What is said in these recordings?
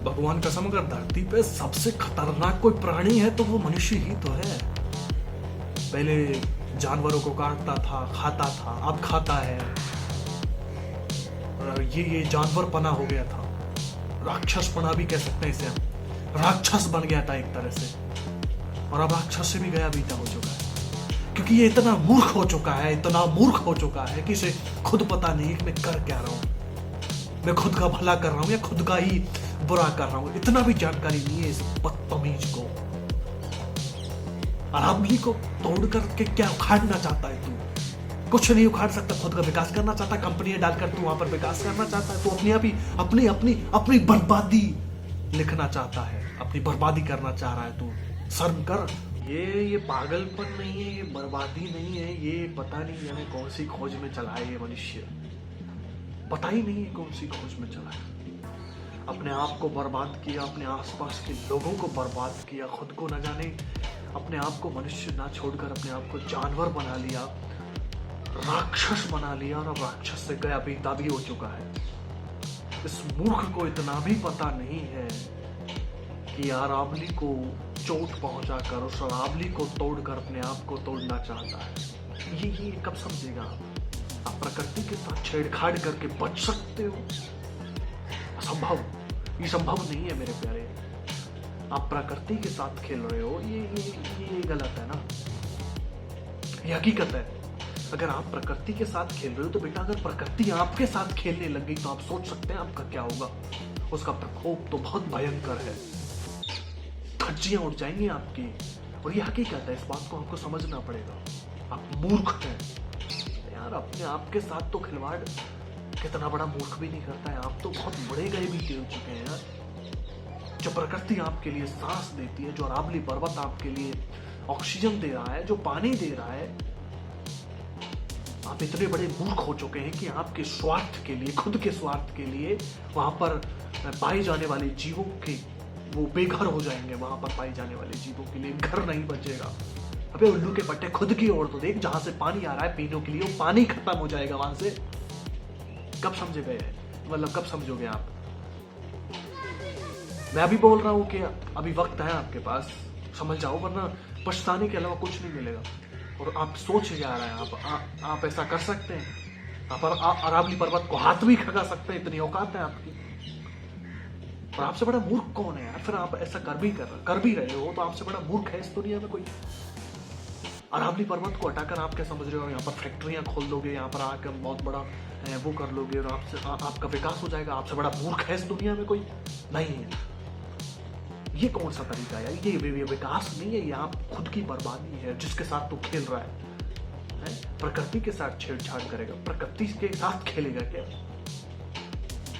भगवान कसम, अगर धरती पे सबसे खतरनाक कोई प्राणी है तो वो मनुष्य ही तो है। पहले जानवरों को काटता था, खाता था, अब खाता है। और ये जानवर पना हो गया था, राक्षस पना भी कह सकते हैं इसे हम। राक्षस बन गया था एक तरह से, और अब राक्षस से भी गया बीता हो चुका है, क्योंकि ये इतना मूर्ख हो चुका है, इतना मूर्ख हो चुका है कि इसे खुद पता नहीं कि मैं कर क्या रहा हूं। मैं खुद का भला कर रहा हूं या खुद का ही बुरा कर रहा हूं, इतना भी जानकारी नहीं है इस बदतमीज को। अरावली को तोड़ करके क्या उखाड़ना चाहता है तू? कुछ नहीं उखाड़ सकता। खुद का विकास करना चाहता है, कंपनियां डालकर तू वहां पर विकास करना चाहता है। तू अपने आप ही अपनी अपनी अपनी बर्बादी लिखना चाहता है, अपनी बर्बादी करना चाह रहा है तू। शर्म कर। ये पागलपन नहीं है, ये बर्बादी नहीं है, ये पता नहीं जाने कौन सी खोज में चला है ये मनुष्य। पता ही नहीं है कौन सी खोज में चला है। अपने आप को बर्बाद किया, अपने आसपास के लोगों को बर्बाद किया, खुद को न जाने अपने आप को मनुष्य ना छोड़कर अपने आप को जानवर बना लिया, राक्षस बना लिया, और अब राक्षस से गया बीता भी हो चुका है। इस मूर्ख को इतना भी पता नहीं है कि अरावली को चोट पहुंचाकर उस अरावली को तोड़कर अपने आप को तोड़ना चाहता है। ये कब समझेगा? आप प्रकृति के साथ छेड़छाड़ करके बच सकते हो? असंभव, ये संभव नहीं है मेरे प्यारे। आप प्रकृति के साथ खेल रहे हो, ये गलत है ना, ये हकीकत है। अगर आप प्रकृति के साथ खेल रहे हो तो बेटा, अगर प्रकृति आपके साथ खेलने लग गई तो आप सोच सकते हैं आपका क्या होगा। उसका प्रकोप तो बहुत भयंकर है, धज्जियां उड़ जाएंगी आपकी, और ये हकीकत है। इस बात को आपको समझना पड़ेगा। आप मूर्ख हैं यार, अपने आप के साथ तो खिलवाड़ कितना बड़ा मूर्ख भी नहीं करता है। आप तो बहुत बड़े गए भी हो चुके हैं यार। जो प्रकृति आपके लिए सांस देती है, जो अरावली पर्वत आपके लिए ऑक्सीजन दे रहा है, जो पानी दे रहा है, आप इतने बड़े मूर्ख हो चुके हैं कि आपके स्वार्थ के लिए, खुद के स्वार्थ के लिए वहां पर पाए जाने वाले जीवों के वो बेघर हो जाएंगे। वहां पर पाए जाने वाले जीवों के लिए घर नहीं बचेगा। अबे उल्लू के पट्टे, खुद की ओर तो देख, जहां से पानी आ रहा है पीने के लिए, वो पानी खत्म हो जाएगा वहां से। कब समझे गए? मतलब कब समझोगे आप? मैं अभी बोल रहा हूं कि अभी वक्त है आपके पास, समझ जाओ, वरना पछताने के अलावा कुछ नहीं मिलेगा। और आप सोच जा रहे हैं आप ऐसा कर सकते हैं? आप अरावली पर्वत को हाथ भी खगा सकते हैं, इतनी औकात है आपकी। और आपसे बड़ा मूर्ख कौन है यार? फिर आप ऐसा कर भी रहे हो तो आपसे बड़ा मूर्ख है इस दुनिया में कोई? अरावली पर्वत को हटाकर आप क्या समझ रहे हो? यहाँ पर फैक्ट्रियां खोल दोगे, यहाँ पर आकर बहुत बड़ा वो कर लोगे और आपका विकास हो जाएगा। आपसे बड़ा मूर्ख है इस दुनिया में कोई नहीं है। ये कौन सा तरीका है? ये विकास नहीं है, ये आप खुद की बर्बादी है जिसके साथ तू खेल रहा है। प्रकृति के साथ छेड़छाड़ करेगा, प्रकृति के साथ खेलेगा क्या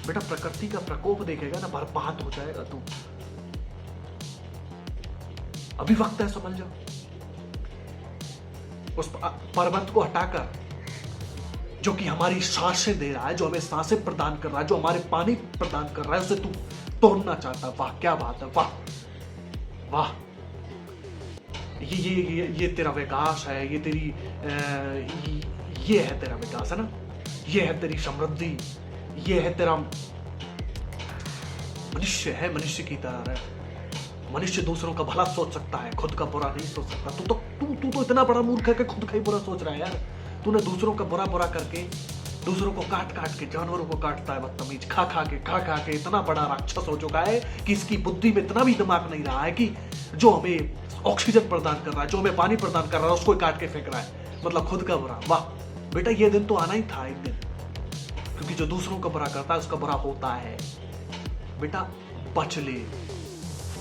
बेटा? प्रकृति का प्रकोप देखेगा ना, बर्बाद हो जाएगा तू। अभी वक्त है, समझ जाओ। उस पर्वत को हटाकर, जो कि हमारी सांसें दे रहा है, जो हमें सांसें प्रदान कर रहा है, जो हमारे पानी प्रदान कर रहा है, उसे तू तोड़ना चाहता। वाह क्या बात है, वाह वाह। ये तेरा विकास है, ये तेरी ये है तेरा विकास, है ना? ये है तेरी समृद्धि, ये है तेरा मनुष्य है, मनुष्य की तरह है। मनुष्य दूसरों का भला सोच सकता है, खुद का बुरा नहीं सोच सकता। तू तो इतना बड़ा मूर्ख है कि खुद का ही बुरा सोच रहा है यार। तूने दूसरों का बुरा करके, दूसरों को काट के, जानवरों को काटता है बदतमीज, खा के इतना बड़ा राक्षस हो चुका है कि इसकी बुद्धि में इतना भी दिमाग नहीं रहा है कि जो हमें ऑक्सीजन प्रदान कर रहा है, जो हमें पानी प्रदान कर रहा है, उसको काट के फेंक रहा है। मतलब खुद का बुरा। वाह बेटा, ये दिन तो आना ही था एक दिन, क्योंकि जो दूसरों का बुरा करता है उसका बुरा होता है। बेटा बच ले,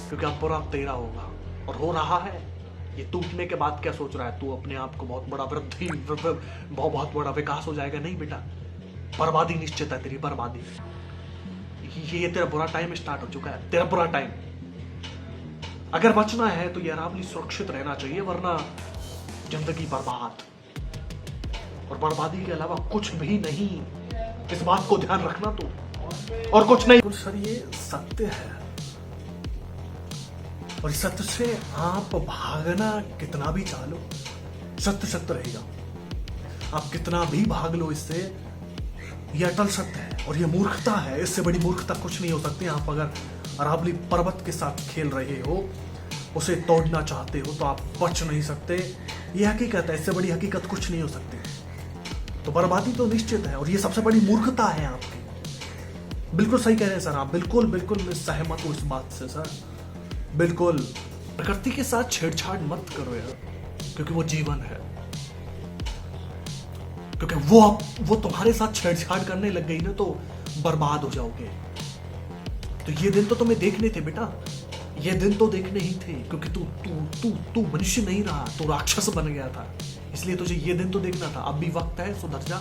क्योंकि अब बुरा तेरा होगा और हो रहा है। ये टूटने के बाद क्या सोच रहा है तू? अपने आप को बहुत बड़ा वृद्धि, बहुत बड़ा विकास हो जाएगा? नहीं बेटा, बर्बादी निश्चित है तेरी, बर्बादी। ये तेरा बुरा टाइम स्टार्ट हो चुका है, तेरा बुरा टाइम। अगर बचना है तो ये अरावली सुरक्षित रहना चाहिए, वरना जिंदगी बर्बाद। और बर्बादी के अलावा कुछ भी नहीं, इस बात को ध्यान रखना तू, और कुछ नहीं। सर ये सत्य है, और सत्य से आप भागना कितना भी चाह लो, सत्य रहेगा। आप कितना भी भाग लो इससे, ये अटल सत्य है। और ये मूर्खता है, इससे बड़ी मूर्खता कुछ नहीं हो सकती। आप अगर अरावली पर्वत के साथ खेल रहे हो, उसे तोड़ना चाहते हो तो आप बच नहीं सकते। ये हकीकत है, इससे बड़ी हकीकत कुछ नहीं हो सकती। तो बर्बादी तो निश्चित है, और ये सबसे बड़ी मूर्खता है आपकी। बिल्कुल सही कह रहे हैं सर आप, बिल्कुल बिल्कुल मैं सहमत हूं इस बात से सर। बिल्कुल प्रकृति के साथ छेड़छाड़ मत करो यार, क्योंकि वो जीवन है। क्योंकि वो तुम्हारे साथ छेड़छाड़ करने लग गई ना तो बर्बाद हो जाओगे। तो ये दिन तो तुम्हें देखने थे बेटा, ये दिन तो देखने ही थे, क्योंकि तू तू तू तू मनुष्य नहीं रहा, तू राक्षस बन गया था, इसलिए तुझे ये दिन तो देखना था। अब भी वक्त है, सुधर जा,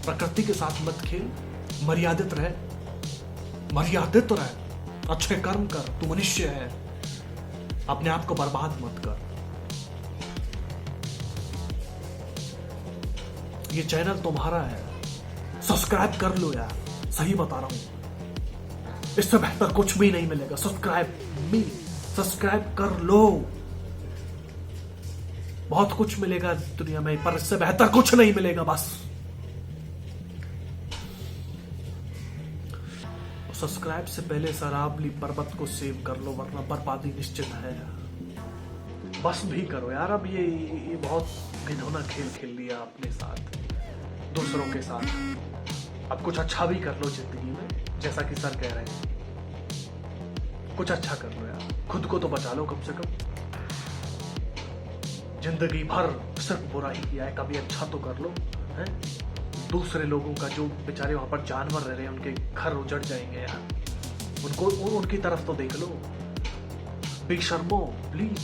प्रकृति के साथ मत खेल, मर्यादित रह, मर्यादित रह, अच्छे कर्म कर, तू मनुष्य है, अपने आप को बर्बाद मत कर। ये चैनल तुम्हारा है, सब्सक्राइब कर लो यार, सही बता रहा हूं, इससे बेहतर कुछ भी नहीं मिलेगा। सब्सक्राइब कर लो, बहुत कुछ मिलेगा दुनिया में, पर इससे बेहतर कुछ नहीं मिलेगा बस। सब्सक्राइब से पहले अरावली पर्वत को सेव कर लो, वरना बर्बादी निश्चित है। बस भी करो यार, अब ये बहुत घिनौना खेल खेल लिया अपने साथ, दूसरों के साथ। अब कुछ अच्छा भी कर लो जिंदगी में, जैसा कि सर कह रहे हैं, कुछ अच्छा कर लो यार, खुद को तो बचा लो कम से कम। जिंदगी भर सिर्फ बुरा ही किया है, कभी अच्छा तो कर लो हैं। दूसरे लोगों का, जो बेचारे वहां पर जानवर रह रहे हैं, उनके घर उजड़ जाएंगे यार, उनकी तरफ तो देख लो। बेशर्मो प्लीज।